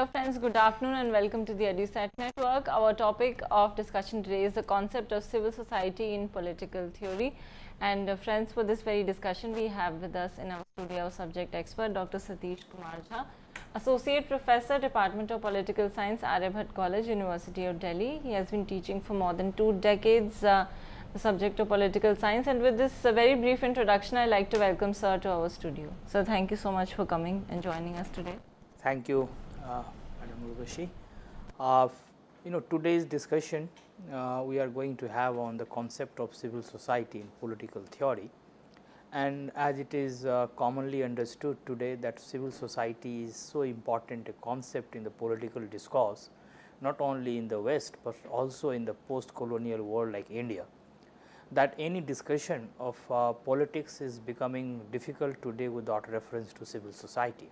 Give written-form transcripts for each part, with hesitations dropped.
Hello friends, good afternoon and welcome to the EduSat Network. Our topic of discussion today is the concept of civil society in political theory. And friends, for this very discussion, we have with us in our studio subject expert Dr. Satish Kumar Jha, Associate Professor, Department of Political Science, Aryabhatta College, University of Delhi. He has been teaching for more than 2 decades the subject of political science, and with this very brief introduction, I like to welcome sir to our studio. Sir, thank you so much for coming and joining us today. Thank you, Madam Urvashi. Today's discussion we are going to have on the concept of civil society in political theory, and as it is commonly understood today that civil society is so important a concept in the political discourse, not only in the West, but also in the post-colonial world like India, that any discussion of politics is becoming difficult today without reference to civil society.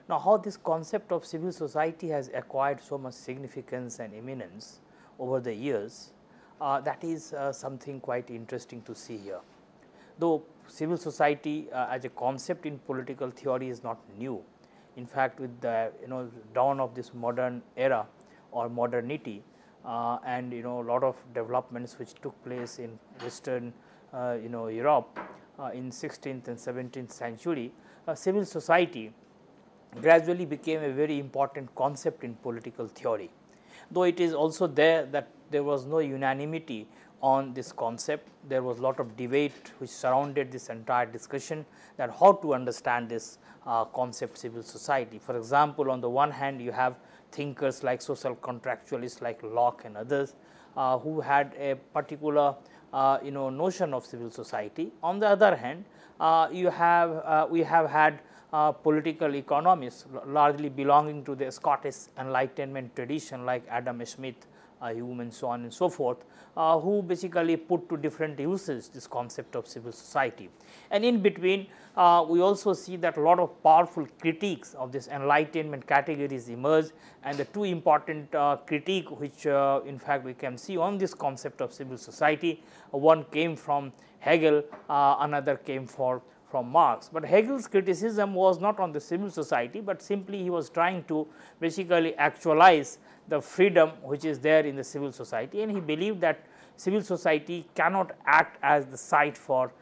Now, how this concept of civil society has acquired so much significance and eminence over the years, that is something quite interesting to see here. Though civil society as a concept in political theory is not new. In fact, with the dawn of this modern era or modernity, and a lot of developments which took place in Western Europe in 16th and 17th century, civil society gradually became a very important concept in political theory. Though it is also there that there was no unanimity on this concept, there was a lot of debate which surrounded this entire discussion, that how to understand this concept civil society. For example, on the one hand you have thinkers like social contractualists like Locke and others who had a particular notion of civil society. On the other hand, we have had political economists largely belonging to the Scottish Enlightenment tradition like Adam Smith, Hume and so on and so forth, who basically put to different uses this concept of civil society. And in between we also see that a lot of powerful critiques of this Enlightenment categories emerged, and the two important critique which in fact we can see on this concept of civil society, one came from Hegel, another came from Marx. But Hegel's criticism was not on the civil society, but simply he was trying to basically actualize the freedom which is there in the civil society, and he believed that civil society cannot act as the site for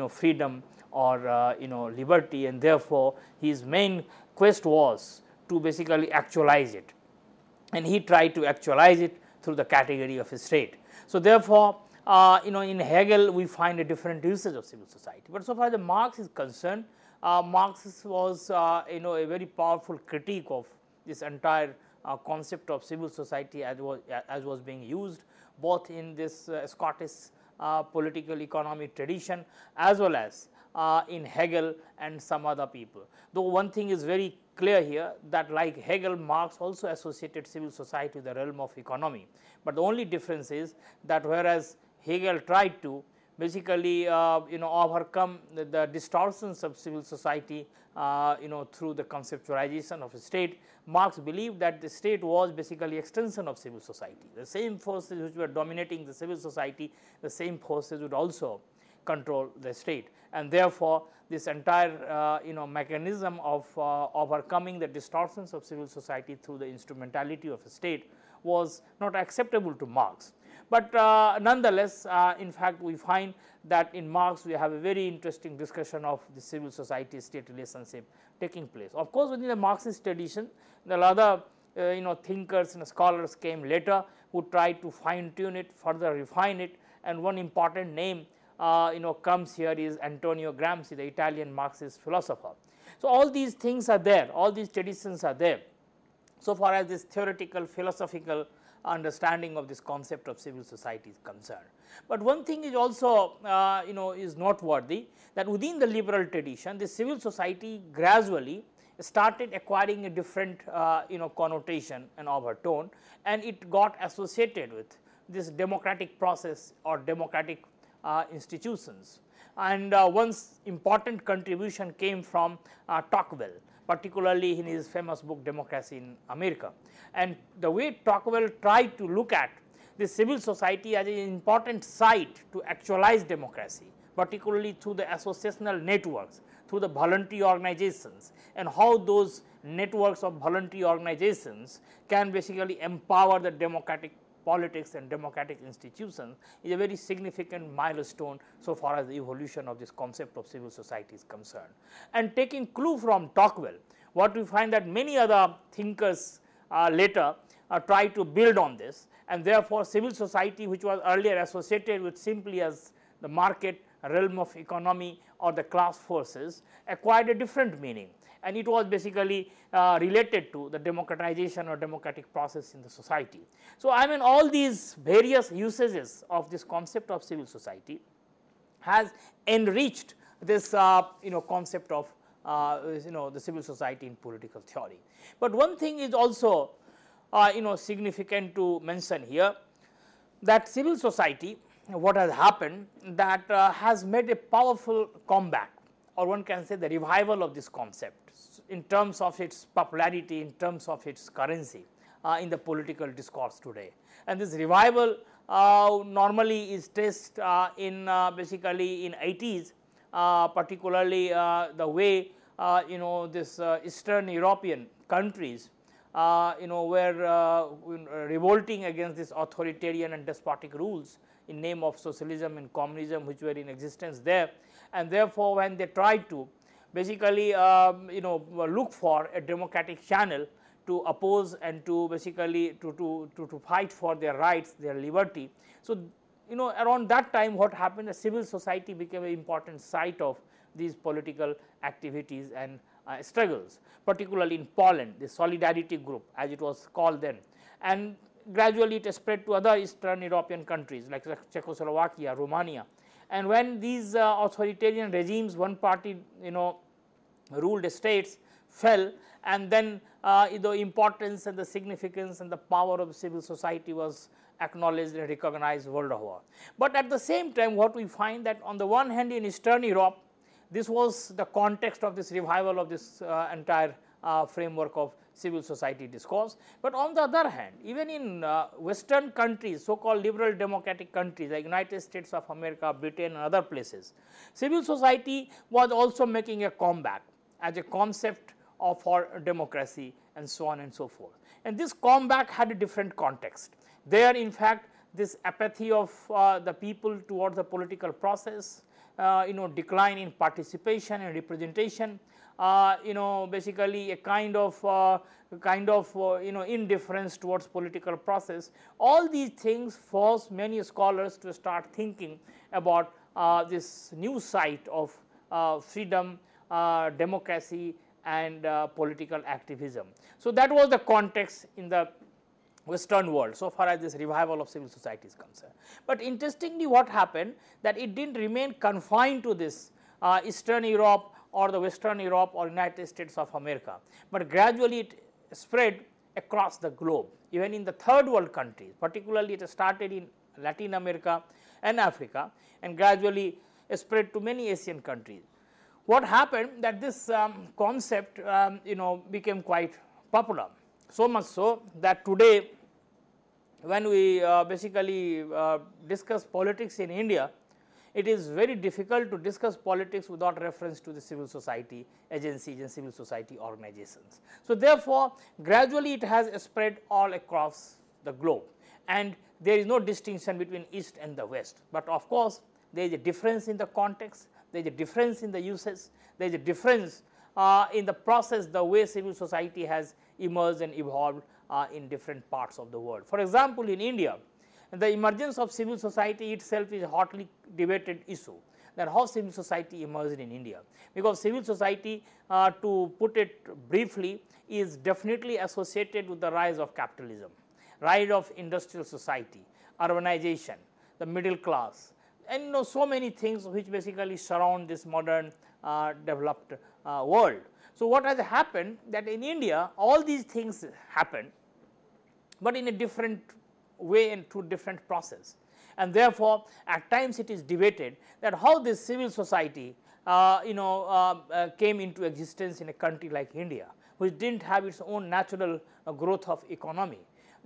freedom or liberty, and therefore his main quest was to basically actualize it, and he tried to actualize it through the category of a state. So therefore in Hegel we find a different usage of civil society, but so far as Marx is concerned, Marx was a very powerful critique of this entire concept of civil society as was being used both in this Scottish political economy tradition as well as in Hegel and some other people. Though one thing is very clear here, that like Hegel, Marx also associated civil society with the realm of economy, but the only difference is that whereas Hegel tried to basically overcome the distortions of civil society through the conceptualization of a state, Marx believed that the state was basically extension of civil society. The same forces which were dominating the civil society, the same forces would also control the state, and therefore this entire mechanism of overcoming the distortions of civil society through the instrumentality of a state was not acceptable to Marx. But nonetheless, in fact, we find that in Marx we have a very interesting discussion of the civil society state relationship taking place. Of course, within the Marxist tradition, the other thinkers and scholars came later who tried to fine tune it, further refine it, and one important name comes here is Antonio Gramsci, the Italian Marxist philosopher. So all these things are there, all these traditions are there so far as this theoretical philosophical understanding of this concept of civil society is concerned. But one thing is also is noteworthy, that within the liberal tradition the civil society gradually started acquiring a different connotation and overtone, and it got associated with this democratic process or democratic institutions. And one's important contribution came from Tocqueville, particularly in his famous book Democracy in America. And the way Tocqueville tried to look at the civil society as an important site to actualize democracy particularly through the associational networks, through the voluntary organizations, and how those networks of voluntary organizations can basically empower the democratic politics and democratic institutions is a very significant milestone so far as the evolution of this concept of civil society is concerned. And taking clue from Tocqueville, what we find that many other thinkers later try to build on this, and therefore, civil society, which was earlier associated with simply as the market, realm of economy or the class forces, acquired a different meaning, and it was basically related to the democratization or democratic process in the society. So, I mean all these various usages of this concept of civil society has enriched this concept of the civil society in political theory. But one thing is also significant to mention here, that civil society, what has happened, that has made a powerful comeback, or one can say the revival of this concept in terms of its popularity, in terms of its currency in the political discourse today. And this revival normally is traced in basically in 80s, particularly the way this Eastern European countries were revolting against this authoritarian and despotic rules in name of socialism and communism which were in existence there, and therefore, when they tried to basically look for a democratic channel to oppose and to basically to fight for their rights, their liberty. So, around that time what happened, the civil society became an important site of these political activities and struggles, particularly in Poland, the Solidarity Group as it was called then, and gradually it spread to other Eastern European countries like Czechoslovakia, Romania. And when these authoritarian regimes, one party ruled states fell, and then the importance and the significance and the power of civil society was acknowledged and recognized world over. But at the same time, what we find that on the one hand in Eastern Europe, this was the context of this revival of this entire framework of civil society discourse. But on the other hand, even in Western countries, so called liberal democratic countries like United States of America, Britain and other places, civil society was also making a comeback as a concept for democracy and so on and so forth. And this comeback had a different context. There in fact, this apathy of the people towards the political process, decline in participation and representation, basically a kind of indifference towards political process. All these things force many scholars to start thinking about this new site of freedom, democracy and political activism. So, that was the context in the Western world so far as this revival of civil society is concerned. But interestingly, what happened, that it did not remain confined to this Eastern Europe or the Western Europe or United States of America, but gradually it spread across the globe, even in the third world countries, particularly it started in Latin America and Africa and gradually spread to many Asian countries. What happened, that this concept became quite popular, so much so that today when we basically discuss politics in India, it is very difficult to discuss politics without reference to the civil society agencies and civil society organizations. So, therefore, gradually it has spread all across the globe, and there is no distinction between East and the West, but of course, there is a difference in the context, there is a difference in the uses, there is a difference in the process, the way civil society has emerged and evolved in different parts of the world. For example, in India, the emergence of civil society itself is a hotly debated issue, that how civil society emerged in India, because civil society, to put it briefly, is definitely associated with the rise of capitalism, rise of industrial society, urbanization, the middle class, and so many things which basically surround this modern developed world. So, what has happened, that in India all these things happen, but in a different way and through different process, and therefore, at times it is debated that how this civil society came into existence in a country like India, which did not have its own natural growth of economy,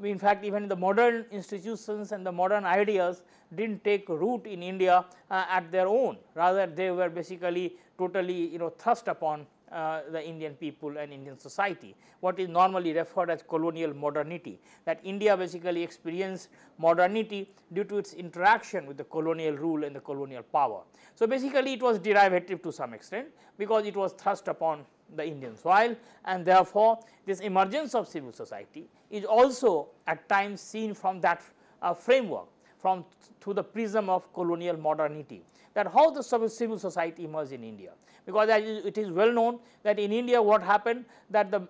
in fact, even the modern institutions and the modern ideas did not take root in India at their own, rather they were basically totally thrust upon the Indian people and Indian society, what is normally referred as colonial modernity, that India basically experienced modernity due to its interaction with the colonial rule and the colonial power. So, basically it was derivative to some extent, because it was thrust upon the Indian soil, and therefore, this emergence of civil society is also at times seen from that framework, from through the prism of colonial modernity, that how the civil society emerged in India. Because it is well known that in India what happened, that the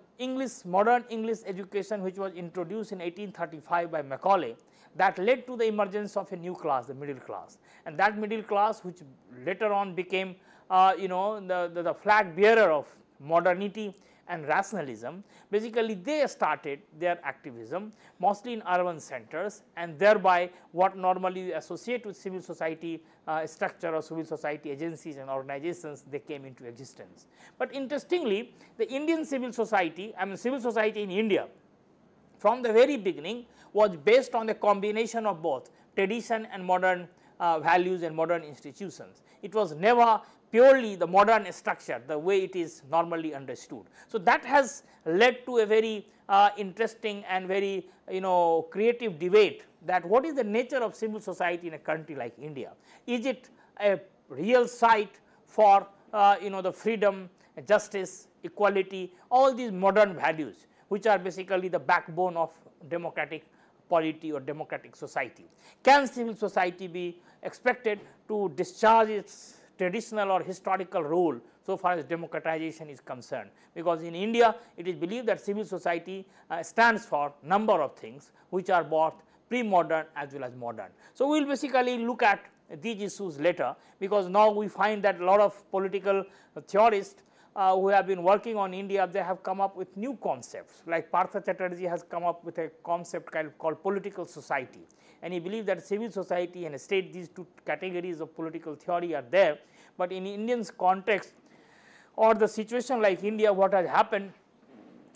modern English education which was introduced in 1835 by Macaulay, that led to the emergence of a new class, the middle class, and that middle class which later on became the flag bearer of modernity and rationalism. Basically they started their activism mostly in urban centers, and thereby what normally associate with civil society structure or civil society agencies and organizations, they came into existence. But interestingly, the Indian civil society, civil society in India from the very beginning was based on the combination of both tradition and modern values and modern institutions. It was never purely the modern structure the way it is normally understood. So, that has led to a very interesting and very creative debate, that what is the nature of civil society in a country like India. Is it a real site for the freedom, justice, equality, all these modern values which are basically the backbone of democratic polity or democratic society. Can civil society be expected to discharge its traditional or historical role so far as democratization is concerned, because in India it is believed that civil society stands for number of things which are both pre-modern as well as modern. So, we will basically look at these issues later, because now we find that a lot of political theorists who have been working on India, they have come up with new concepts, like Partha Chatterjee has come up with a concept called political society, and he believes that civil society and state, these two categories of political theory are there, but in Indian's context or the situation like India, what has happened,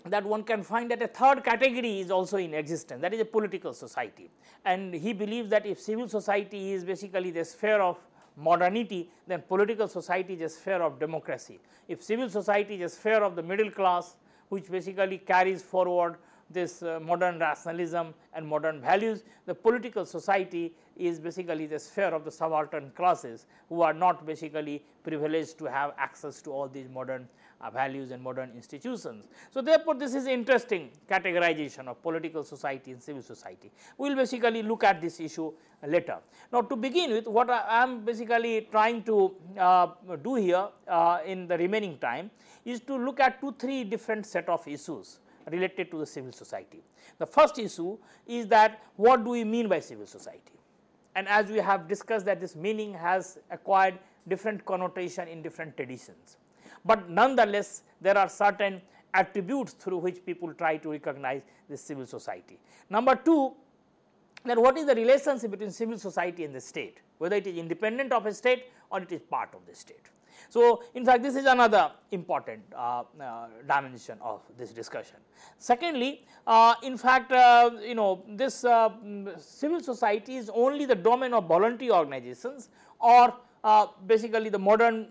that one can find that a third category is also in existence, that is a political society, and he believes that if civil society is basically the sphere of modernity, then political society is a sphere of democracy. If civil society is a sphere of the middle class, which basically carries forward this modern rationalism and modern values, the political society is basically the sphere of the subaltern classes who are not basically privileged to have access to all these modern values and modern institutions. So, therefore, this is interesting categorization of political society and civil society. We will basically look at this issue later. Now, to begin with, what I am basically trying to do here in the remaining time is to look at 2-3 different set of issues related to the civil society. The first issue is that what do we mean by civil society, and as we have discussed that this meaning has acquired different connotation in different traditions, but nonetheless there are certain attributes through which people try to recognize this civil society. Number 2, that what is the relationship between civil society and the state, whether it is independent of a state or it is part of the state. So, in fact, this is another important dimension of this discussion. Secondly, in fact, this civil society is only the domain of voluntary organizations or basically the modern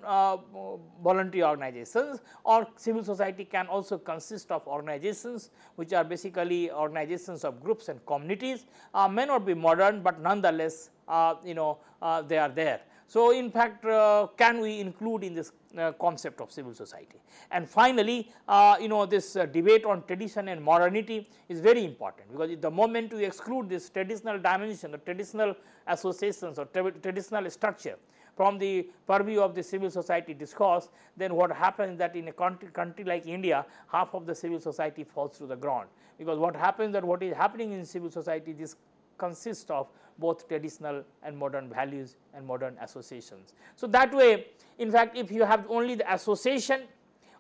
voluntary organizations, or civil society can also consist of organizations which are basically organizations of groups and communities, may not be modern, but nonetheless they are there. So, in fact, can we include in this concept of civil society? And finally, this debate on tradition and modernity is very important, because the moment we exclude this traditional dimension, the traditional associations or traditional structure from the purview of the civil society discourse, then what happens that in a country like India, half of the civil society falls to the ground, because what happens that what is happening in civil society, this consists of both traditional and modern values and modern associations. So, that way, in fact, if you have only the association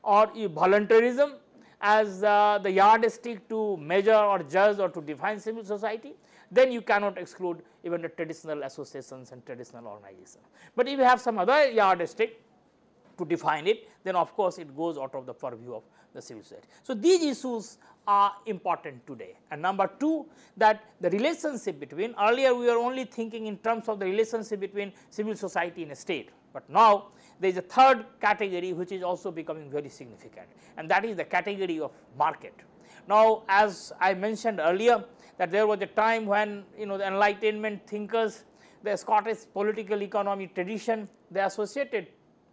or voluntarism as the yardstick to measure or judge or to define civil society, then you cannot exclude even the traditional associations and traditional organizations. But if you have some other yardstick to define it, then of course, it goes out of the purview of the civil society. So, these issues are important today. And number 2, that the relationship between, earlier we were only thinking in terms of the relationship between civil society and a state, but now there is a third category which is also becoming very significant, and that is the category of market. Now, as I mentioned earlier, that there was a time when the Enlightenment thinkers, the Scottish political economy tradition, they associated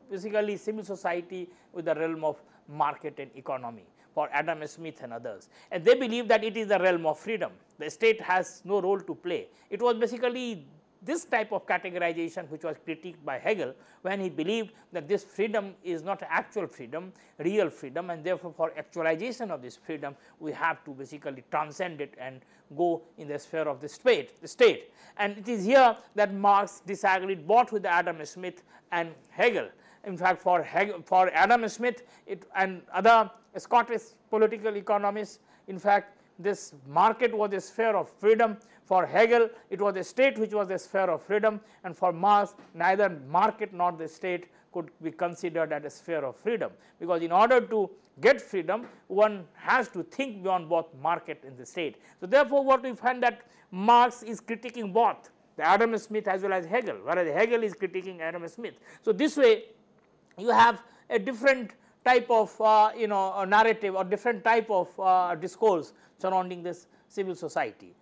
basically civil society with the realm of market and economy, for Adam Smith and others, and they believe that it is the realm of freedom. The state has no role to play. It was basically this type of categorization which was critiqued by Hegel, when he believed that this freedom is not actual freedom, real freedom, and therefore for actualization of this freedom we have to basically transcend it and go in the sphere of the state. And it is here that Marx disagreed both with Adam Smith and Hegel. In fact, for Adam Smith and other Scottish political economists, in fact, this market was a sphere of freedom. For Hegel, it was a state which was a sphere of freedom, and for Marx, neither market nor the state could be considered as a sphere of freedom, because in order to get freedom, one has to think beyond both market and the state. So, therefore, what we find that Marx is critiquing both the Adam Smith as well as Hegel, whereas Hegel is critiquing Adam Smith. So, this way you have a different type of narrative or different type of discourse surrounding this civil society.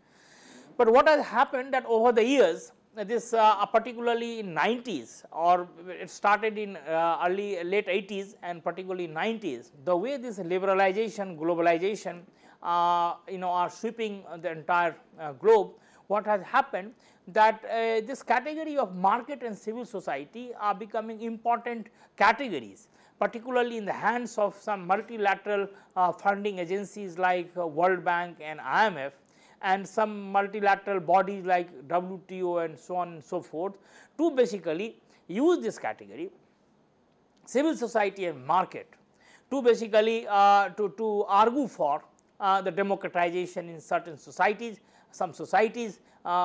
But what has happened that over the years, this particularly in 90s, or it started in late 80s and particularly 90s, the way this liberalization, globalization are sweeping the entire globe, what has happened that this category of market and civil society are becoming important categories, particularly in the hands of some multilateral funding agencies like World Bank and IMF, and some multilateral bodies like WTO and so on and so forth, to basically use this category, civil society and market, to basically to argue for the democratization in certain societies, some societies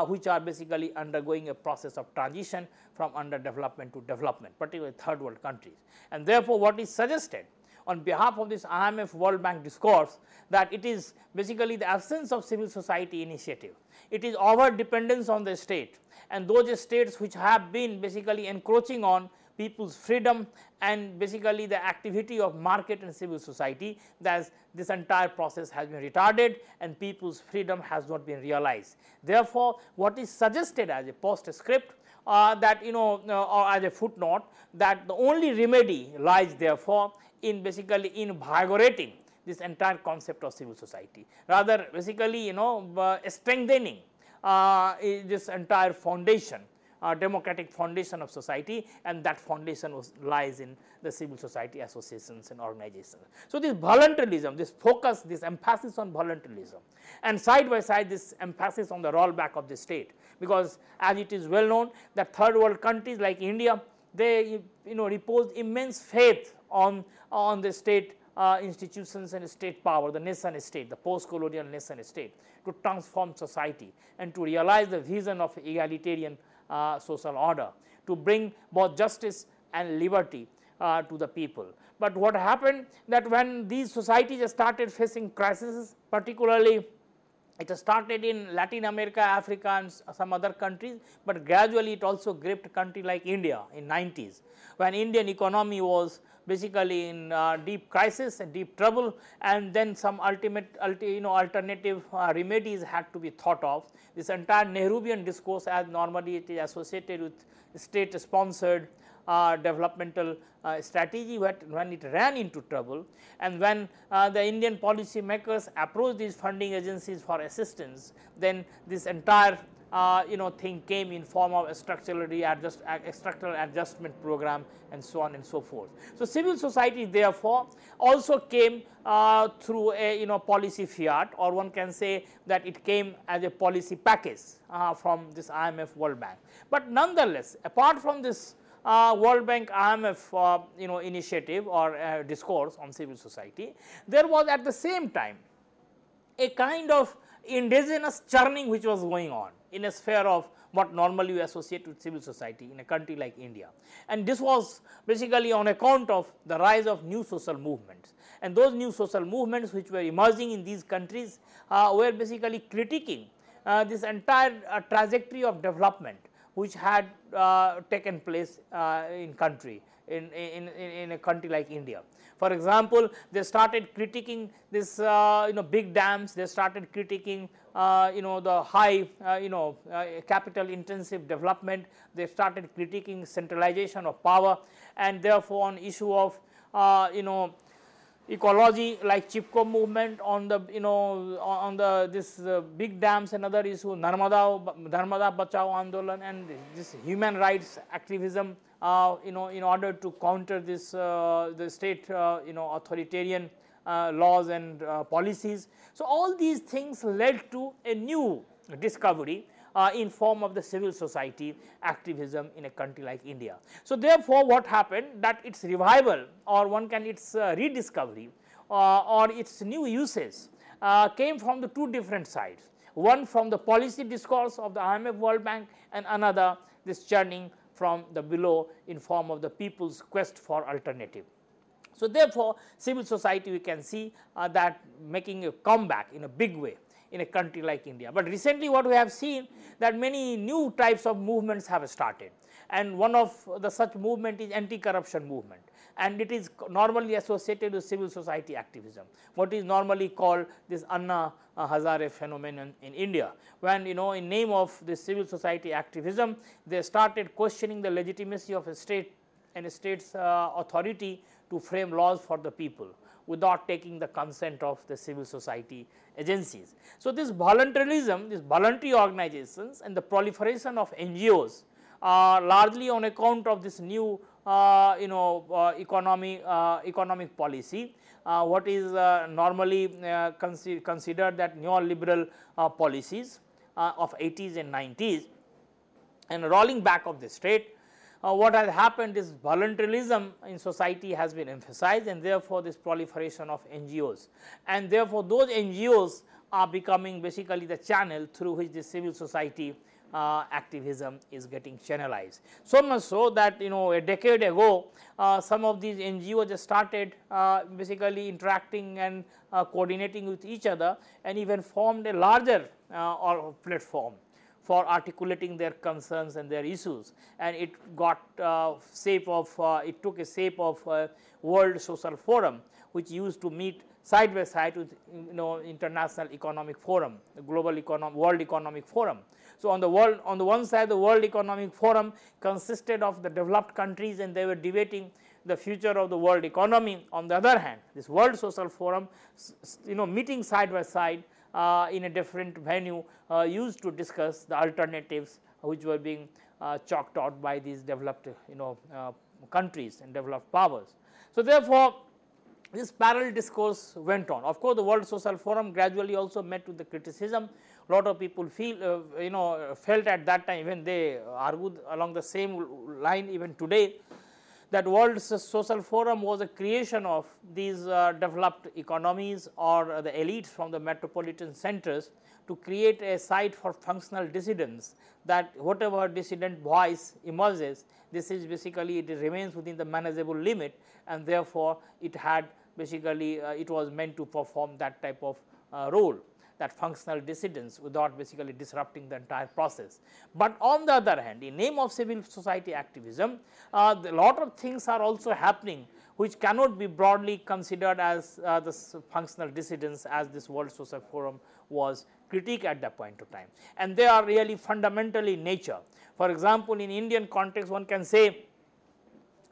which are basically undergoing a process of transition from underdevelopment to development, particularly third world countries. And therefore, what is suggested on behalf of this IMF World Bank discourse, that it is basically the absence of civil society initiative. It is over dependence on the state, and those states which have been basically encroaching on people's freedom and basically the activity of market and civil society, that this entire process has been retarded and people's freedom has not been realized. Therefore, what is suggested as a postscript that or as a footnote, that the only remedy lies therefore in basically invigorating this entire concept of civil society, rather basically strengthening this entire foundation, democratic foundation of society, and that foundation lies in the civil society associations and organizations. So, this voluntarism, this focus, this emphasis on voluntarism, and side by side this emphasis on the rollback of the state, because as it is well known that third world countries like India, they repose immense faith on the state institutions and state power, the nation state, the post-colonial nation state, to transform society and to realize the vision of egalitarian social order, to bring both justice and liberty to the people. But what happened that when these societies started facing crises, particularly it started in Latin America, Africa and some other countries, but gradually it also gripped a country like India in 90s, when Indian economy was basically in deep crisis and deep trouble, and then some alternative remedies had to be thought of. This entire Nehruvian discourse, as normally it is associated with state sponsored developmental strategy, when it ran into trouble, and when the Indian policy makers approached these funding agencies for assistance, then this entire thing came in form of a structural adjustment program and so on and so forth. So, civil society therefore also came through a policy fiat, or one can say that it came as a policy package from this IMF World Bank. But nonetheless, apart from this World Bank IMF initiative or discourse on civil society, there was at the same time a kind of indigenous churning which was going on in a sphere of what normally we associate with civil society in a country like India. And this was basically on account of the rise of new social movements, and those new social movements which were emerging in these countries were basically critiquing this entire trajectory of development which had taken place in a country like India. For example, they started critiquing this big dams, they started critiquing the high capital intensive development, they started critiquing centralization of power, and therefore on issue of ecology like Chipko movement, on the this big dams, another issue Narmada Bachao Andolan, and this human rights activism in order to counter this the state authoritarian laws and policies. So all these things led to a new discovery in form of the civil society activism in a country like India. So therefore, what happened, that its revival, or its rediscovery or its new uses came from the two different sides, one from the policy discourse of the IMF World Bank, and another this churning from the below in form of the people's quest for alternative. So therefore, civil society we can see that making a comeback in a big way in a country like India. But recently what we have seen, that many new types of movements have started, and one of the such movement is anti-corruption movement, and it is normally associated with civil society activism, what is normally called this Anna Hazare phenomenon in India, when in name of this civil society activism they started questioning the legitimacy of a state and a state's authority to frame laws for the people without taking the consent of the civil society agencies. So this voluntarism, these voluntary organizations and the proliferation of NGOs largely on account of this new economic policy, what is normally considered that neoliberal policies of 80s and 90s, and rolling back of the state. What has happened is voluntarism in society has been emphasized, and therefore this proliferation of NGOs, and therefore those NGOs are becoming basically the channel through which the civil society activism is getting channelized. So much so that a decade ago some of these NGOs just started basically interacting and coordinating with each other, and even formed a larger platform for articulating their concerns and their issues, and it got it took a shape of World Social Forum, which used to meet side by side with International Economic Forum, the World Economic Forum. So on the one side, the World Economic Forum consisted of the developed countries, and they were debating the future of the world economy. On the other hand, this World Social Forum meeting side by side in a different venue used to discuss the alternatives which were being chalked out by these developed countries and developed powers. So therefore, this parallel discourse went on. Of course, the World Social Forum gradually also met with the criticism. A lot of people felt at that time, even they argued along the same line even today, that World Social Forum was a creation of these developed economies or the elites from the metropolitan centers to create a site for functional dissidents, that whatever dissident voice emerges, this is basically it remains within the manageable limit, and therefore it had basically it was meant to perform that type of role, that functional dissidence, without basically disrupting the entire process. But on the other hand, in name of civil society activism, a lot of things are also happening which cannot be broadly considered as the functional dissidence, as this World Social Forum was critiqued at that point of time, and they are really fundamentally in nature. For example, in Indian context, one can say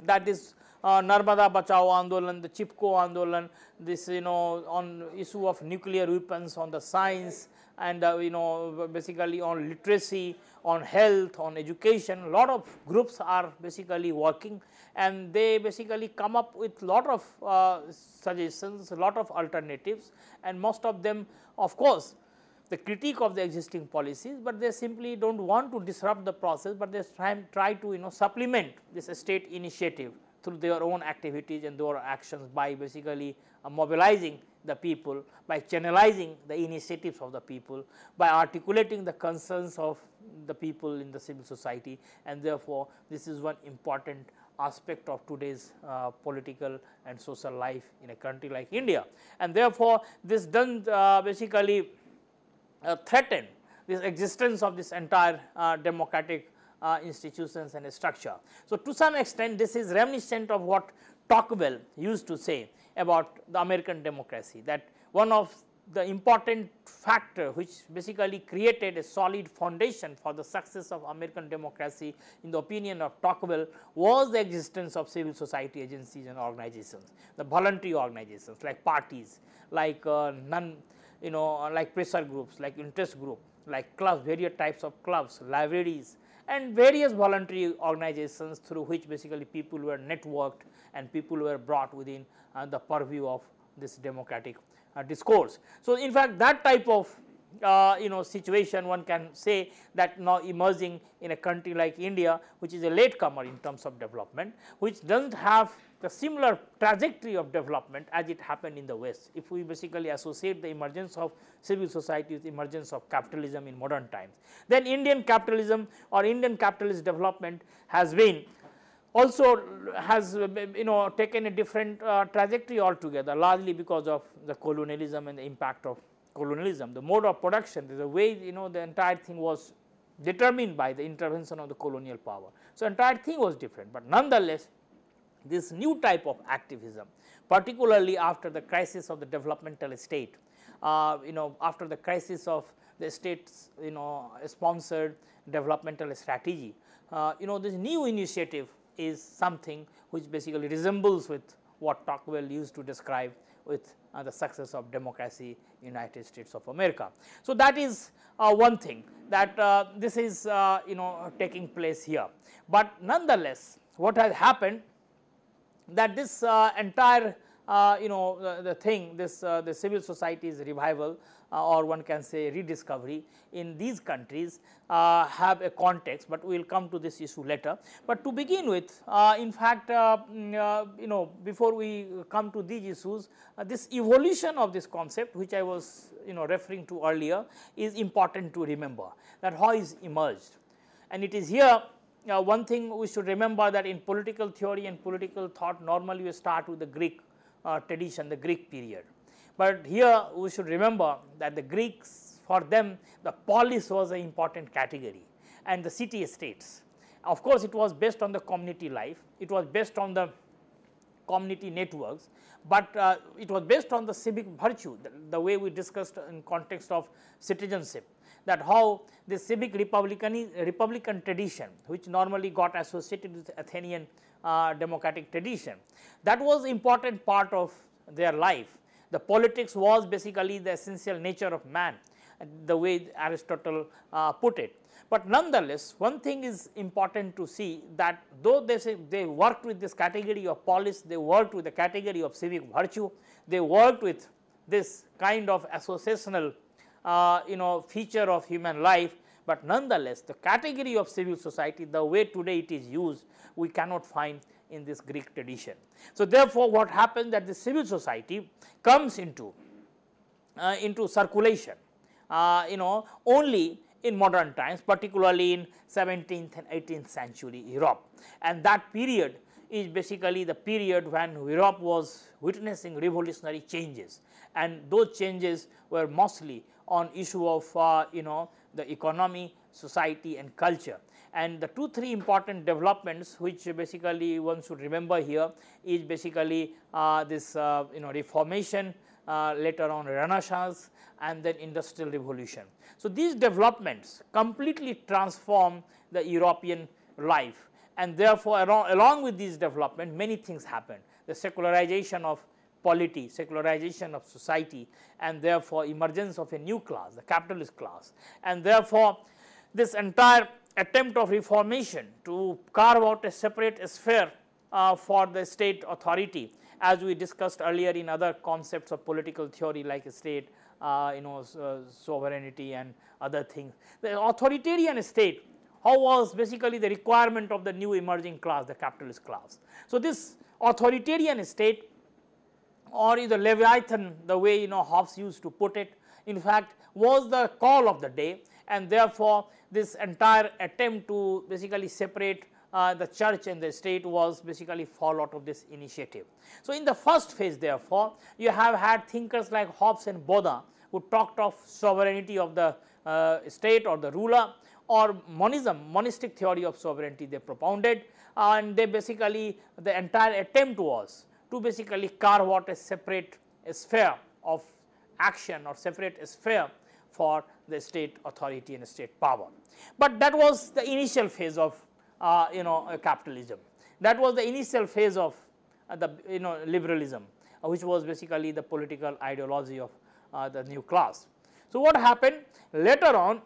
that this Narmada Bachao Andolan, the Chipko Andolan, this on issue of nuclear weapons, on the science, and basically on literacy, on health, on education, a lot of groups are basically working, and they basically come up with lot of suggestions, a lot of alternatives, and most of them, of course, the critique of the existing policies, but they simply do not want to disrupt the process, but they try to supplement this state initiative through their own activities and their actions by basically mobilizing the people, by channelizing the initiatives of the people, by articulating the concerns of the people in the civil society, and therefore, this is one important aspect of today's political and social life in a country like India. And therefore, this does not basically threaten this existence of this entire democratic institutions and structure. So, to some extent this is reminiscent of what Tocqueville used to say about the American democracy, that one of the important factor which basically created a solid foundation for the success of American democracy in the opinion of Tocqueville was the existence of civil society agencies and organizations, the voluntary organizations like parties, like like pressure groups, like interest group, like clubs, various types of clubs, libraries, and various voluntary organizations through which basically people were networked and people were brought within the purview of this democratic discourse. So, in fact, that type of situation one can say that now emerging in a country like India, which is a latecomer in terms of development, which does not have the similar trajectory of development as it happened in the West. If we basically associate the emergence of civil society with emergence of capitalism in modern times, then Indian capitalism or Indian capitalist development has been also has taken a different trajectory altogether, largely because of the colonialism and the impact of colonialism. The mode of production, the way the entire thing was determined by the intervention of the colonial power. So, entire thing was different, but nonetheless this new type of activism, particularly after the crisis of the developmental state, after the crisis of the state's sponsored developmental strategy, this new initiative is something which basically resembles with what Tocqueville used to describe with the success of democracy in United States of America. So, that is one thing that this is taking place here, but nonetheless what has happened that this entire the thing, this the civil society's revival or one can say rediscovery in these countries have a context, but we will come to this issue later. But to begin with, in fact, before we come to these issues, this evolution of this concept which I was referring to earlier is important to remember, that how is emerged. And it is here one thing we should remember, that in political theory and political thought normally we start with the Greek tradition, the Greek period. But here we should remember that the Greeks, for them the polis was an important category, and the city states. Of course, it was based on the community life, it was based on the community networks, but it was based on the civic virtue, the way we discussed in context of citizenship, that how the civic republican tradition, which normally got associated with Athenian democratic tradition, that was important part of their life. The politics was basically the essential nature of man, the way Aristotle put it. But nonetheless, one thing is important to see, that though they worked with this category of polis, they worked with the category of civic virtue, they worked with this kind of associational feature of human life, but nonetheless the category of civil society, the way today it is used, we cannot find in this Greek tradition. So, therefore, what happens that the civil society comes into circulation only in modern times, particularly in 17th and 18th century Europe, and that period is basically the period when Europe was witnessing revolutionary changes, and those changes were mostly on issue of the economy, society and culture. And the 2-3 important developments which basically one should remember here is basically this Reformation, later on Renaissance, and then Industrial Revolution. So, these developments completely transform the European life, and therefore, along with these developments many things happen. The secularization of polity, secularization of society, and therefore emergence of a new class, the capitalist class, and therefore this entire attempt of reformation to carve out a separate sphere for the state authority, as we discussed earlier in other concepts of political theory like state, sovereignty and other things. The authoritarian state how was basically the requirement of the new emerging class, the capitalist class. So, this authoritarian state, or the Leviathan, the way Hobbes used to put it, in fact was the call of the day, and therefore, this entire attempt to basically separate the church and the state was basically fall out of this initiative. So, in the first phase therefore, you have had thinkers like Hobbes and Boda who talked of sovereignty of the state or the ruler, or monism, monistic theory of sovereignty they propounded, and they basically, the entire attempt was to basically carve out a separate sphere of action or separate sphere for the state authority and state power. But that was the initial phase of capitalism. That was the initial phase of the liberalism, which was basically the political ideology of the new class. So, what happened later on,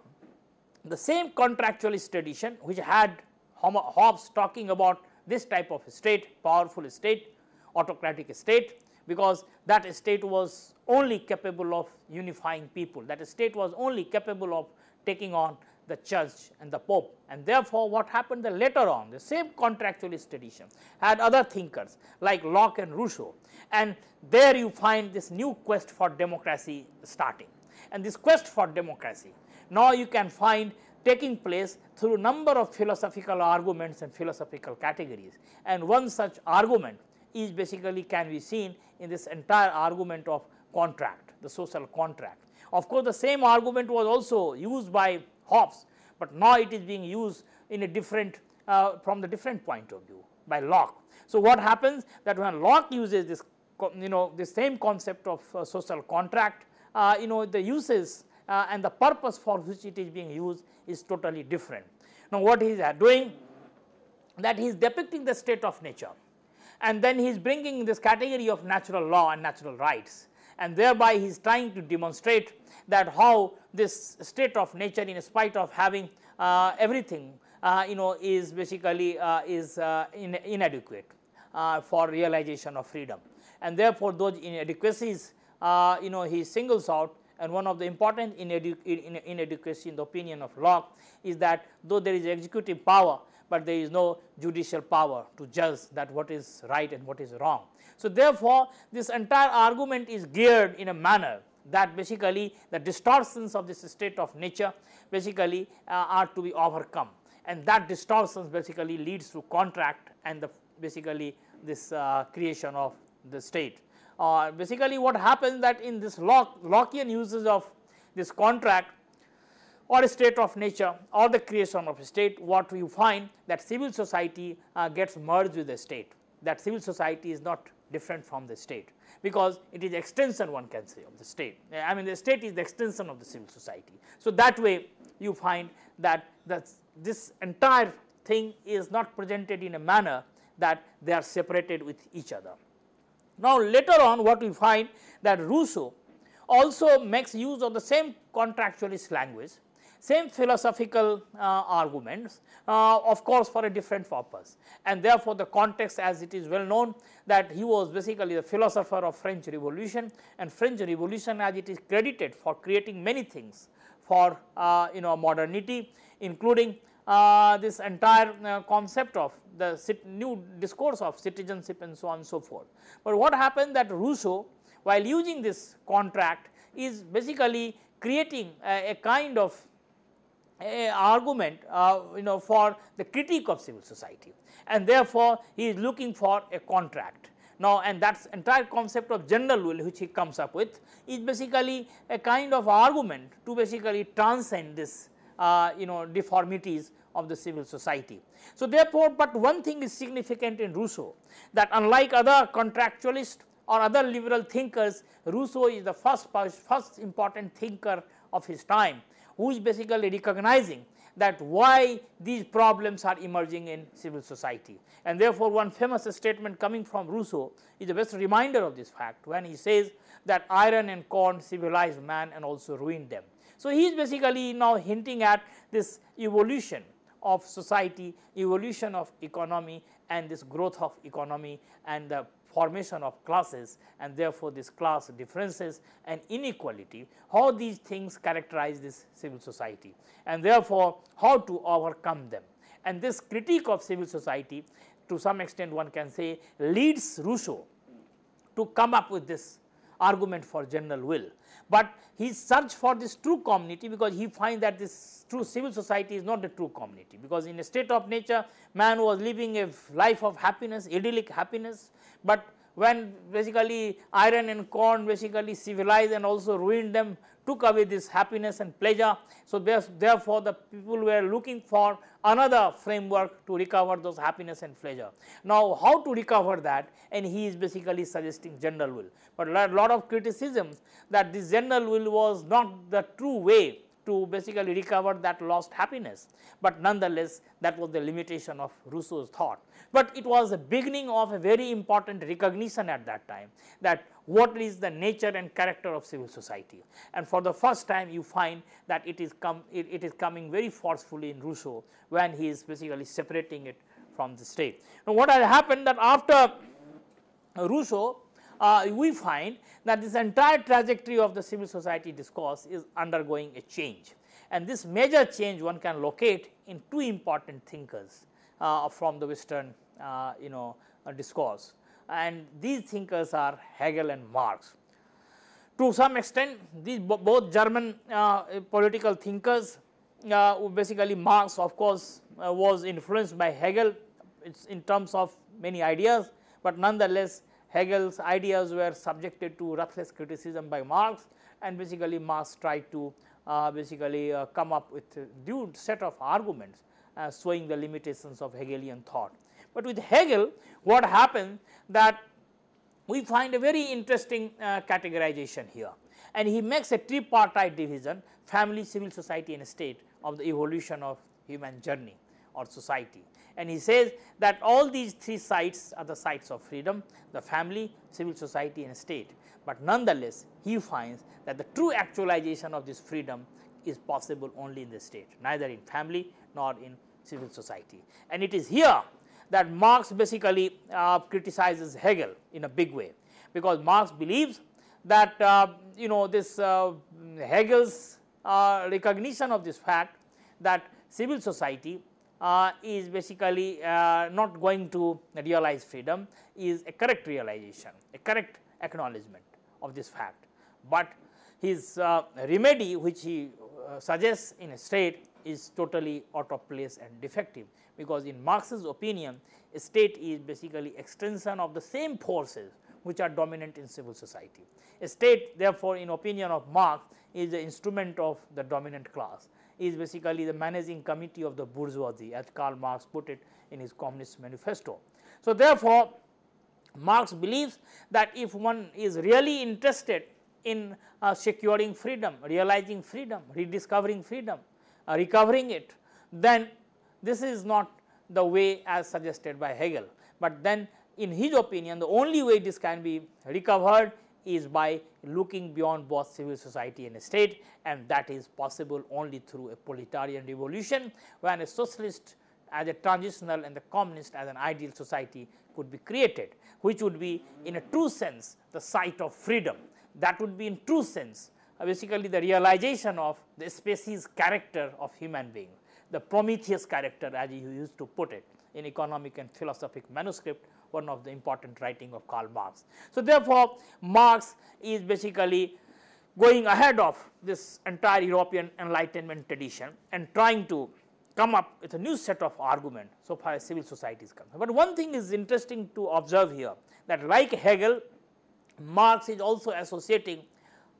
the same contractualist tradition which had Hobbes talking about this type of state, powerful state, autocratic state, because that state was only capable of unifying people, that state was only capable of taking on the church and the pope, and therefore, what happened that later on the same contractualist tradition had other thinkers like Locke and Rousseau, and there you find this new quest for democracy starting. And this quest for democracy now you can find taking place through a number of philosophical arguments and philosophical categories, and one such argument is basically can be seen in this entire argument of contract, the social contract. Of course, the same argument was also used by Hobbes, but now it is being used in a different from the different point of view by Locke. So, what happens that when Locke uses this the same concept of social contract, the uses and the purpose for which it is being used is totally different. Now, what he is doing, that he is depicting the state of nature, and then he is bringing this category of natural law and natural rights, and thereby he is trying to demonstrate that how this state of nature, in spite of having everything is basically inadequate for realization of freedom, and therefore, those inadequacies he singles out. And one of the important inadequacy in the opinion of Locke is that though there is executive power, but there is no judicial power to judge that what is right and what is wrong. So, therefore, this entire argument is geared in a manner that basically the distortions of this state of nature basically are to be overcome, and that distortions basically leads to contract and the basically this creation of the state. Basically, what happens that in this Lockean uses of this contract or a state of nature or the creation of a state, what you find that civil society gets merged with the state, that civil society is not different from the state, because it is extension, one can say, of the state. I mean, the state is the extension of the civil society. So, that way you find that this entire thing is not presented in a manner that they are separated with each other. Now, later on what we find that Rousseau also makes use of the same contractualist language, same philosophical arguments, of course, for a different purpose, and therefore, the context, as it is well known, that he was basically the philosopher of French Revolution, and French Revolution, as it is credited for creating many things for modernity, including this entire concept of the new discourse of citizenship and so on and so forth. But what happened that Rousseau, while using this contract, is basically creating a kind of argument for the critique of civil society, and therefore, he is looking for a contract. Now, and that entire concept of general will which he comes up with is basically a kind of argument to basically transcend this deformities of the civil society. So, therefore, but one thing is significant in Rousseau, that unlike other contractualists or other liberal thinkers, Rousseau is the first important thinker of his time, who is basically recognizing that why these problems are emerging in civil society. And therefore, one famous statement coming from Rousseau is the best reminder of this fact, when he says that iron and corn civilized man and also ruined them. So, he is basically now hinting at this evolution of society, evolution of economy, and this growth of economy and the formation of classes, and therefore, this class differences and inequality, how these things characterize this civil society, and therefore, how to overcome them. And this critique of civil society, to some extent one can say, leads Rousseau to come up with this argument for general will. But he searched for this true community, because he finds that this true civil society is not a true community, because in a state of nature man was living a life of happiness, idyllic happiness, but when basically iron and corn basically civilized and also ruined them, took away this happiness and pleasure. So, therefore, the people were looking for another framework to recover those happiness and pleasure. Now, how to recover that, and he is basically suggesting general will, but a lot of criticisms that this general will was not the true way to basically recover that lost happiness, but nonetheless that was the limitation of Rousseau's thought. But it was the beginning of a very important recognition at that time, that what is the nature and character of civil society, and for the first time you find that it is coming very forcefully in Rousseau, when he is basically separating it from the state. Now, what has happened, that after Rousseau, we find that this entire trajectory of the civil society discourse is undergoing a change, and this major change one can locate in two important thinkers from the Western discourse, and these thinkers are Hegel and Marx. To some extent, these both German political thinkers, basically Marx of course was influenced by Hegel in terms of many ideas, but nonetheless Hegel's ideas were subjected to ruthless criticism by Marx, and basically Marx tried to come up with a due set of arguments showing the limitations of Hegelian thought. But with Hegel, what happened, that we find a very interesting categorization here, and he makes a tripartite division: family, civil society and state, of the evolution of human journey or society. And he says that all these three sites are the sites of freedom: the family, civil society and state. But nonetheless, he finds that the true actualization of this freedom is possible only in the state, neither in family nor in civil society. And it is here that Marx basically criticizes Hegel in a big way, because Marx believes that this Hegel's recognition of this fact that civil society is basically not going to realize freedom is a correct realization, a correct acknowledgement of this fact. But his remedy which he suggests in a state is totally out of place and defective, because in Marx's opinion a state is basically extension of the same forces which are dominant in civil society. A state therefore, in opinion of Marx, is the instrument of the dominant class, is basically the managing committee of the bourgeoisie, as Karl Marx put it in his Communist Manifesto. So, therefore, Marx believes that if one is really interested in securing freedom, realizing freedom, rediscovering freedom, recovering it, then this is not the way as suggested by Hegel, but then in his opinion the only way this can be recovered is by looking beyond both civil society and state, and that is possible only through a proletarian revolution, when a socialist as a transitional and the communist as an ideal society could be created, which would be in a true sense the site of freedom. That would be in true sense basically the realization of the species character of human being, the Prometheus character, as he used to put it in Economic and Philosophic Manuscript, one of the important writing of Karl Marx. So, therefore, Marx is basically going ahead of this entire European Enlightenment tradition and trying to come up with a new set of argument so far as civil society is concerned. But one thing is interesting to observe here, that like Hegel, Marx is also associating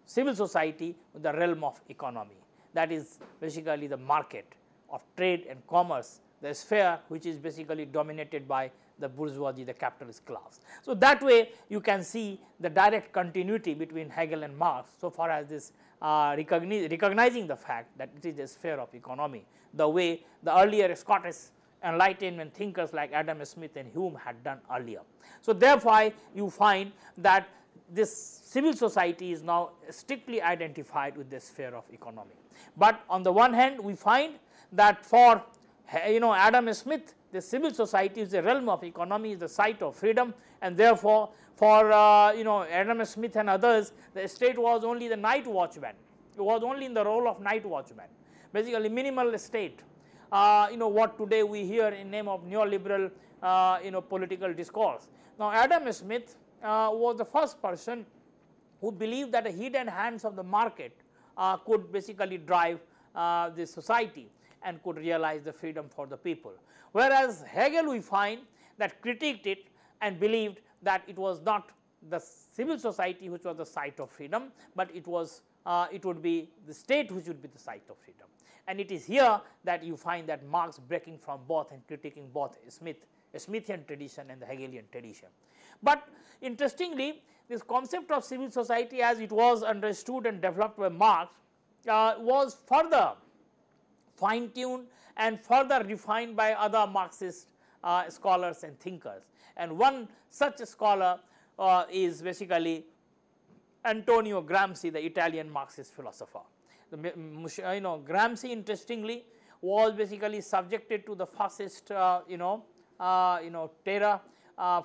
civil society with the realm of economy, that is basically the market of trade and commerce, the sphere which is basically dominated by the bourgeoisie, the capitalist class. So, that way you can see the direct continuity between Hegel and Marx so far as this recognizing the fact that it is a sphere of economy, the way the earlier Scottish Enlightenment thinkers like Adam Smith and Hume had done earlier. So, therefore, you find that this civil society is now strictly identified with the sphere of economy. But on the one hand we find that for Adam Smith the civil society is the realm of economy, is the site of freedom, and therefore, for Adam Smith and others, the state was only the night watchman. It was only in the role of night watchman, basically minimal state. What today we hear in name of neoliberal political discourse. Now, Adam Smith was the first person who believed that the hidden hands of the market could basically drive the society and could realize the freedom for the people. Whereas Hegel, we find, that critiqued it and believed that it was not the civil society which was the site of freedom, but it would be the state which would be the site of freedom. And it is here that you find that Marx breaking from both and critiquing both Smithian tradition and the Hegelian tradition. But interestingly, this concept of civil society as it was understood and developed by Marx was further fine tuned and further refined by other Marxist scholars and thinkers. And one such scholar is basically Antonio Gramsci, the Italian Marxist philosopher. Gramsci, interestingly, was basically subjected to the fascist terror,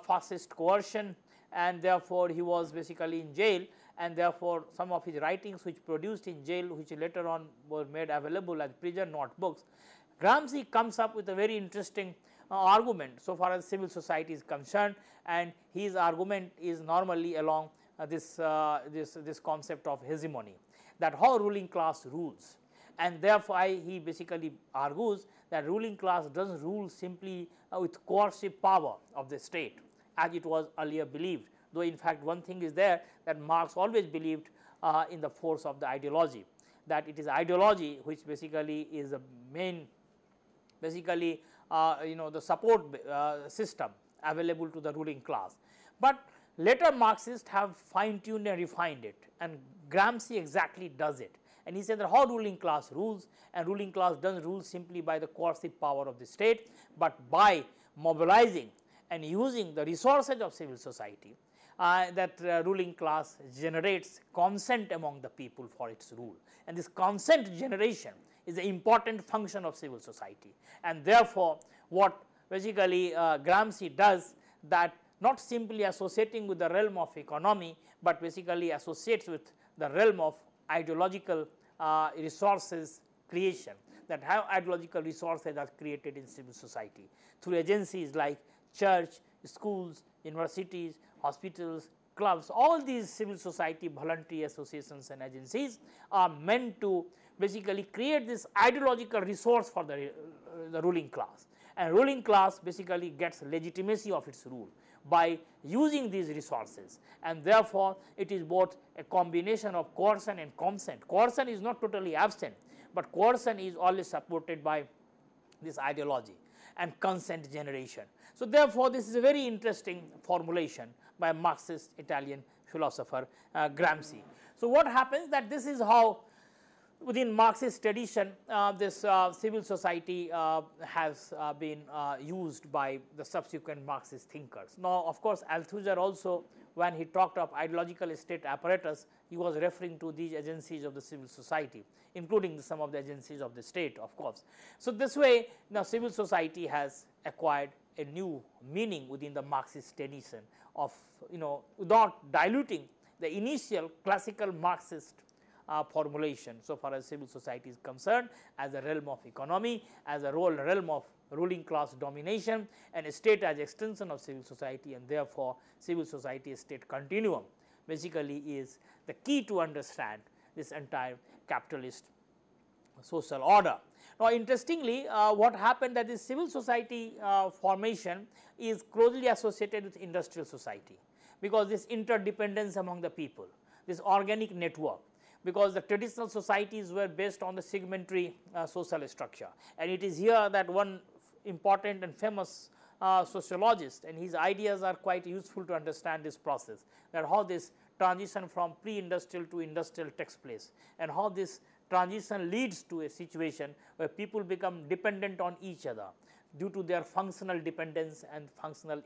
fascist coercion, and therefore he was basically in jail, and therefore some of his writings which produced in jail, which later on were made available as prison notebooks. Gramsci comes up with a very interesting argument so far as civil society is concerned, and his argument is normally along this concept of hegemony, that how ruling class rules, and therefore he basically argues that ruling class does not rule simply with coercive power of the state as it was earlier believed, though in fact one thing is there, that Marx always believed in the force of the ideology, that it is ideology which basically is the main the support system available to the ruling class. But later Marxists have fine tuned and refined it, and Gramsci exactly does it, and he said that how ruling class rules, and ruling class does not rule simply by the coercive power of the state, but by mobilizing and using the resources of civil society, that ruling class generates consent among the people for its rule, and this consent generation is an important function of civil society. And therefore, what basically Gramsci does, that not simply associating with the realm of economy, but basically associates with the realm of ideological resources creation, that how ideological resources are created in civil society through agencies like church, schools, universities, hospitals, clubs. All these civil society voluntary associations and agencies are meant to basically create this ideological resource for the ruling class, and ruling class basically gets legitimacy of its rule by using these resources, and therefore it is both a combination of coercion and consent. Coercion is not totally absent, but coercion is always supported by this ideology and consent generation. So therefore, this is a very interesting formulation by Marxist Italian philosopher Gramsci. So what happens, that this is how within Marxist tradition this civil society has been used by the subsequent Marxist thinkers. Now, of course, Althusser also, when he talked of ideological state apparatus, he was referring to these agencies of the civil society, including some of the agencies of the state, of course. So this way, now civil society has acquired a new meaning within the Marxist tradition of, without diluting the initial classical Marxist formulation so far as civil society is concerned, as a realm of economy, as a realm of ruling class domination, and a state as extension of civil society, and therefore civil society state continuum basically is the key to understand this entire capitalist social order. Now, interestingly, what happened, that this civil society formation is closely associated with industrial society, because this interdependence among the people, this organic network, because the traditional societies were based on the segmentary social structure, and it is here that one important and famous sociologist, and his ideas are quite useful to understand this process, that how this transition from pre-industrial to industrial takes place, and how this transition leads to a situation where people become dependent on each other due to their functional dependence and functional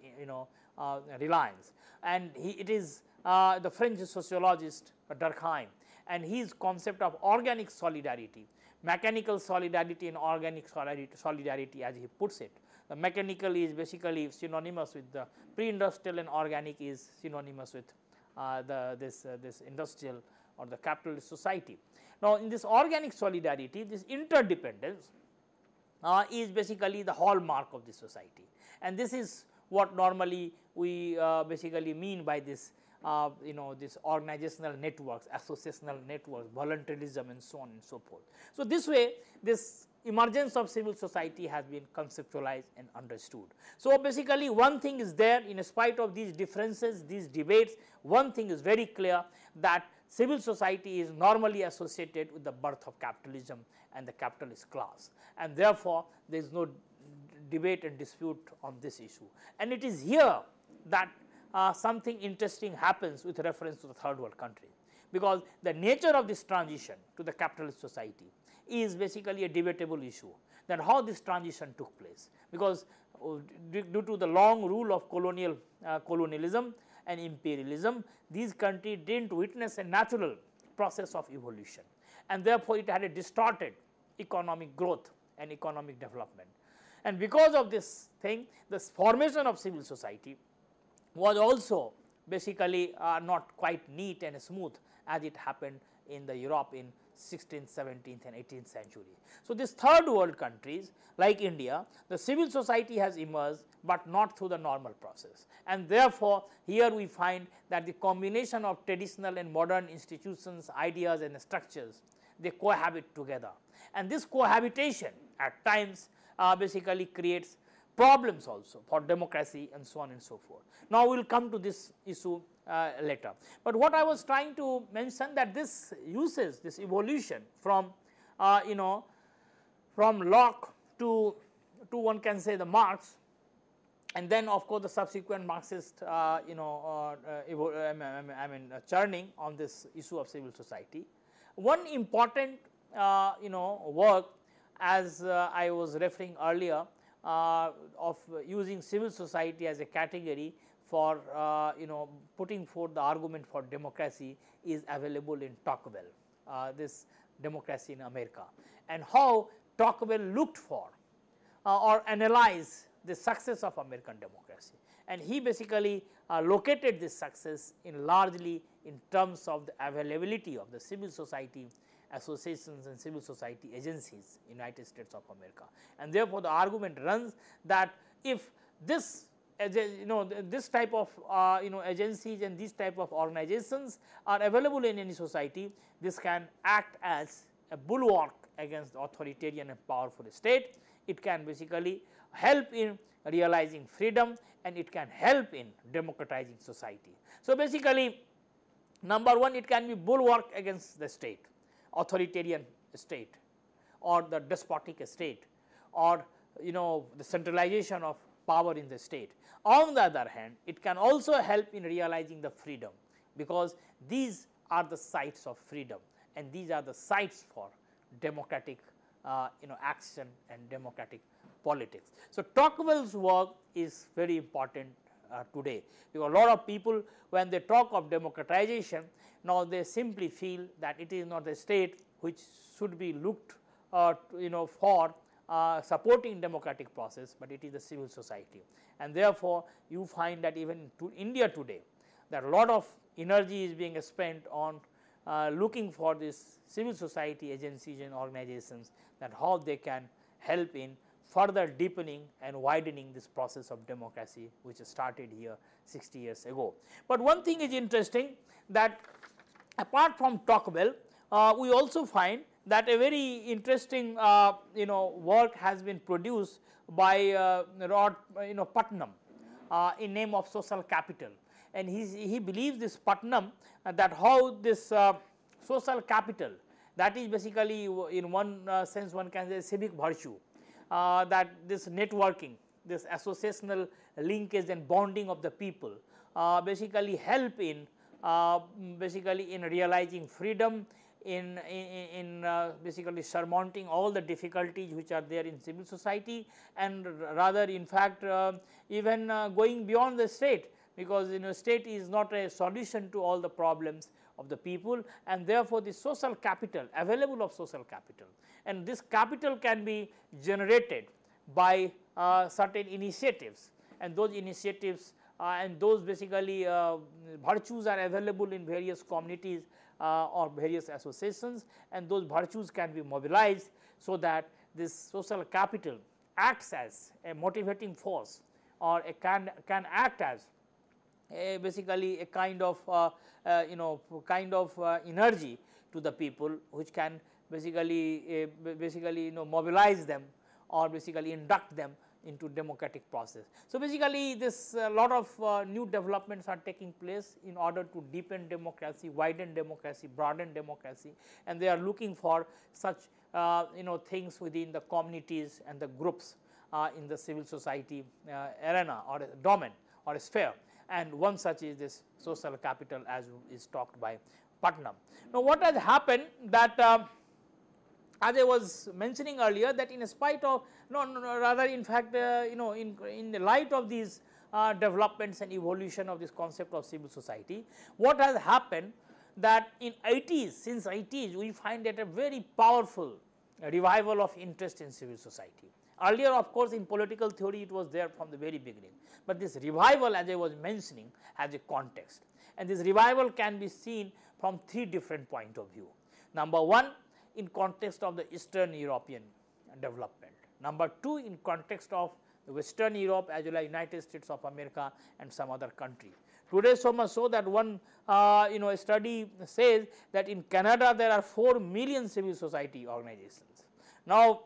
reliance. And it is the French sociologist Durkheim, and his concept of organic solidarity, mechanical solidarity and organic solidarity as he puts it. The mechanical is basically synonymous with the pre-industrial, and organic is synonymous with this industrial or the capitalist society. Now, in this organic solidarity, this interdependence is basically the hallmark of the society, and this is what normally we basically mean by this this organizational networks, associational networks, voluntarism and so on and so forth. So, this way this emergence of civil society has been conceptualized and understood. So, basically one thing is there, in spite of these differences, these debates, one thing is very clear, that civil society is normally associated with the birth of capitalism and the capitalist class, and therefore, there is no debate and dispute on this issue. And it is here that something interesting happens with reference to the third world country, because the nature of this transition to the capitalist society is basically a debatable issue, that how this transition took place, because due to the long rule of colonialism and imperialism, these countries did not witness a natural process of evolution, and therefore, it had a distorted economic growth and economic development. And because of this thing, the formation of civil society was also basically not quite neat and smooth as it happened in the Europe in 16th, 17th and 18th century. So, these third world countries like India, the civil society has emerged, but not through the normal process, and therefore, here we find that the combination of traditional and modern institutions, ideas and structures, they cohabit together, and this cohabitation at times basically creates problems also for democracy and so on and so forth. Now, we will come to this issue later, but what I was trying to mention, that this uses this evolution from from Locke to one can say the Marx, and then of course, the subsequent Marxist churning on this issue of civil society. One important work, as I was referring earlier, of using civil society as a category for putting forth the argument for democracy, is available in Tocqueville, this Democracy in America, and how Tocqueville looked for or analyzed the success of American democracy, and he basically located this success in largely in terms of the availability of the civil society associations and civil society agencies in United States of America. And therefore, the argument runs that if this this type of agencies and these type of organizations are available in any society, this can act as a bulwark against the authoritarian and powerful state. It can basically help in realizing freedom, and it can help in democratizing society. So, basically number one, it can be bulwark against the state, authoritarian state or the despotic state, or the centralization of power in the state. On the other hand, it can also help in realizing the freedom, because these are the sites of freedom, and these are the sites for democratic action and democratic politics. So, Tocqueville's work is very important today, because a lot of people, when they talk of democratization, now they simply feel that it is not the state which should be looked for supporting democratic process, but it is the civil society. And therefore, you find that even to India today, that a lot of energy is being spent on looking for this civil society agencies and organizations, that how they can help in further deepening and widening this process of democracy, which started here 60 years ago. But one thing is interesting, that apart from Tocqueville, we also find that a very interesting work has been produced by Rod Putnam in name of social capital, and he believes this Putnam that how this social capital, that is basically in one sense one can say civic virtue, that this networking, this associational linkage and bonding of the people basically help in realizing freedom, in basically surmounting all the difficulties which are there in civil society, and rather in fact even going beyond the state, because state is not a solution to all the problems of the people, and therefore, the social capital, available of social capital, and this capital can be generated by certain initiatives, and those initiatives and those basically virtues are available in various communities or various associations, and those virtues can be mobilized so that this social capital acts as a motivating force, or a can act as basically a kind of energy to the people, which can basically mobilize them or basically induct them into democratic process. So, basically this lot of new developments are taking place in order to deepen democracy, widen democracy, broaden democracy, and they are looking for such things within the communities and the groups in the civil society arena or domain or sphere, and one such is this social capital, as is talked by Putnam. Now, what has happened that as I was mentioning earlier, that in spite of rather in fact in the light of these developments and evolution of this concept of civil society, what has happened that in 80s, since 80s we find that a very powerful revival of interest in civil society. Earlier, of course, in political theory it was there from the very beginning, but this revival, as I was mentioning, has a context, and this revival can be seen from three different point of view. Number one, in context of the Eastern European development. Number two, in context of the Western Europe as well as United States of America and some other country. Today, so much so that one a study says that in Canada there are 4 million civil society organizations. Now,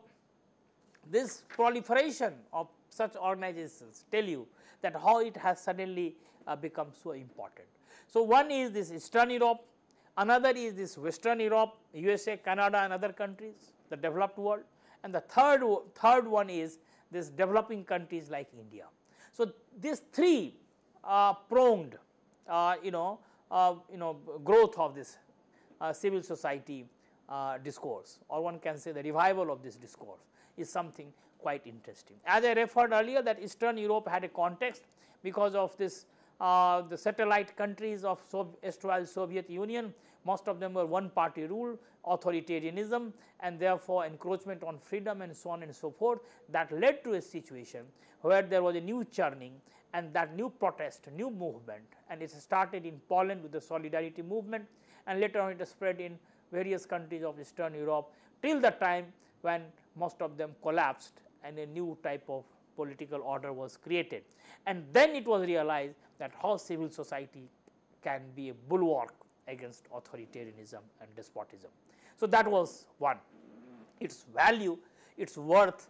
this proliferation of such organizations tell you that how it has suddenly become so important. So, one is this Eastern Europe, another is this Western Europe, USA, Canada and other countries, the developed world, and the third one is this developing countries like India. So, these three pronged growth of this civil society discourse, or one can say the revival of this discourse, is something quite interesting. As I referred earlier, that Eastern Europe had a context because of this the satellite countries of erstwhile Soviet Union, most of them were one party rule, authoritarianism, and therefore encroachment on freedom and so on and so forth, that led to a situation where there was a new churning, and that new protest, new movement, and it started in Poland with the solidarity movement, and later on it spread in various countries of Eastern Europe till the time when most of them collapsed and a new type of political order was created. And then it was realized that how civil society can be a bulwark against authoritarianism and despotism. So, that was one. Its value, its worth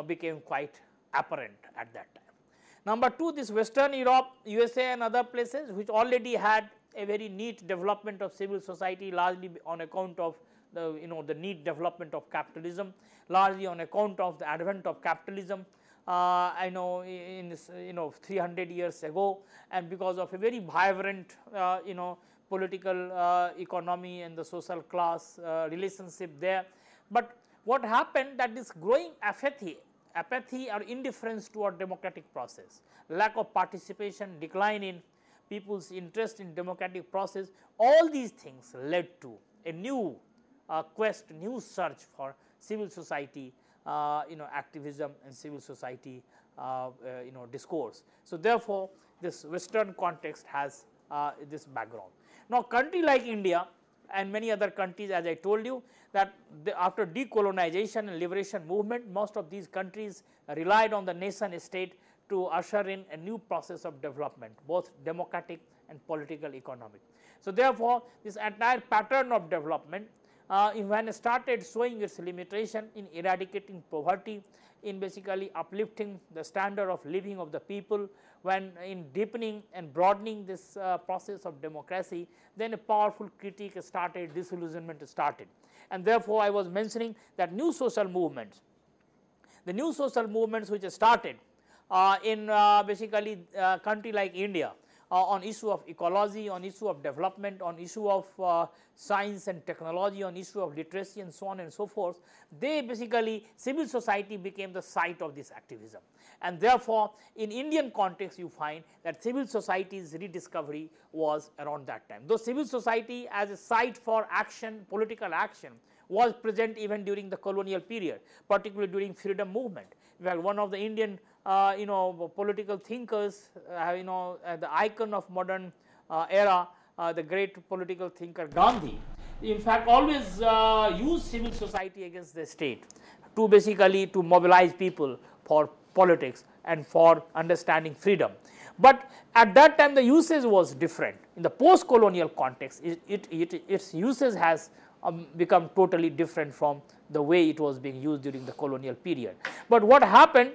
became quite apparent at that time. Number two, this Western Europe, USA and other places which already had a very neat development of civil society, largely on account of the neat development of capitalism, largely on account of the advent of capitalism I know in 300 years ago, and because of a very vibrant political economy and the social class relationship there. But what happened, that this growing apathy or indifference toward democratic process, lack of participation, decline in people's interest in democratic process, all these things led to a new quest, new search for civil society activism and civil society discourse. So, therefore, this Western context has this background. Now, country like India and many other countries, as I told you, that after decolonization and liberation movement, most of these countries relied on the nation state to usher in a new process of development, both democratic and political economic. So, therefore, this entire pattern of development when it started showing its limitation in eradicating poverty, in basically uplifting the standard of living of the people, when in deepening and broadening this process of democracy, then a powerful critique started, disillusionment started. And therefore, I was mentioning that new social movements, the new social movements which started in basically country like India, on issue of ecology, on issue of development, on issue of science and technology, on issue of literacy and so on and so forth, they basically civil society became the site of this activism. And therefore, in Indian context you find that civil society's rediscovery was around that time. Though civil society as a site for action, political action, was present even during the colonial period, particularly during freedom movement. In fact, one of the Indian political thinkers, the icon of modern era, the great political thinker Gandhi, in fact always used civil society against the state to basically to mobilize people for politics and for understanding freedom. But at that time the usage was different. In the post-colonial context, its usage has become totally different from the way it was being used during the colonial period. But what happened,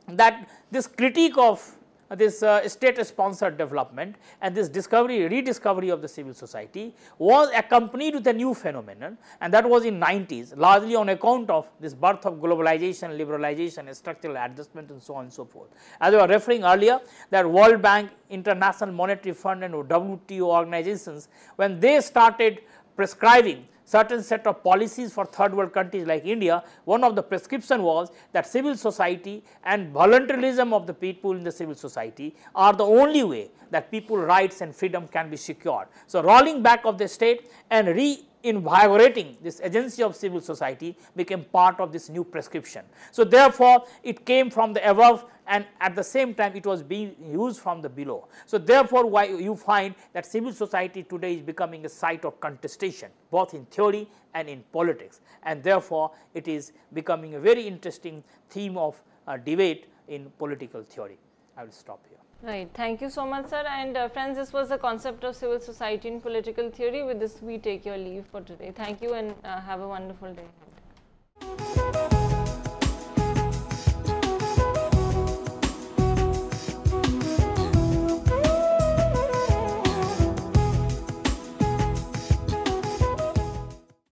that this critique of this state sponsored development and this rediscovery of the civil society was accompanied with a new phenomenon, and that was in 90s, largely on account of this birth of globalization, liberalization, structural adjustment and so on and so forth. As I was referring earlier, that World Bank, International Monetary Fund and WTO organizations, when they started prescribing certain set of policies for third world countries like India, one of the prescription was that civil society and voluntarism of the people in the civil society are the only way that people's rights and freedom can be secured. So, rolling back of the state and reinvigorating this agency of civil society became part of this new prescription. So, therefore, it came from the above and at the same time it was being used from the below. So, therefore, why you find that civil society today is becoming a site of contestation both in theory and in politics, and therefore, it is becoming a very interesting theme of debate in political theory. I will stop here. Right. Thank you so much, sir. And friends, this was the concept of civil society in political theory. With this, we take your leave for today. Thank you and have a wonderful day.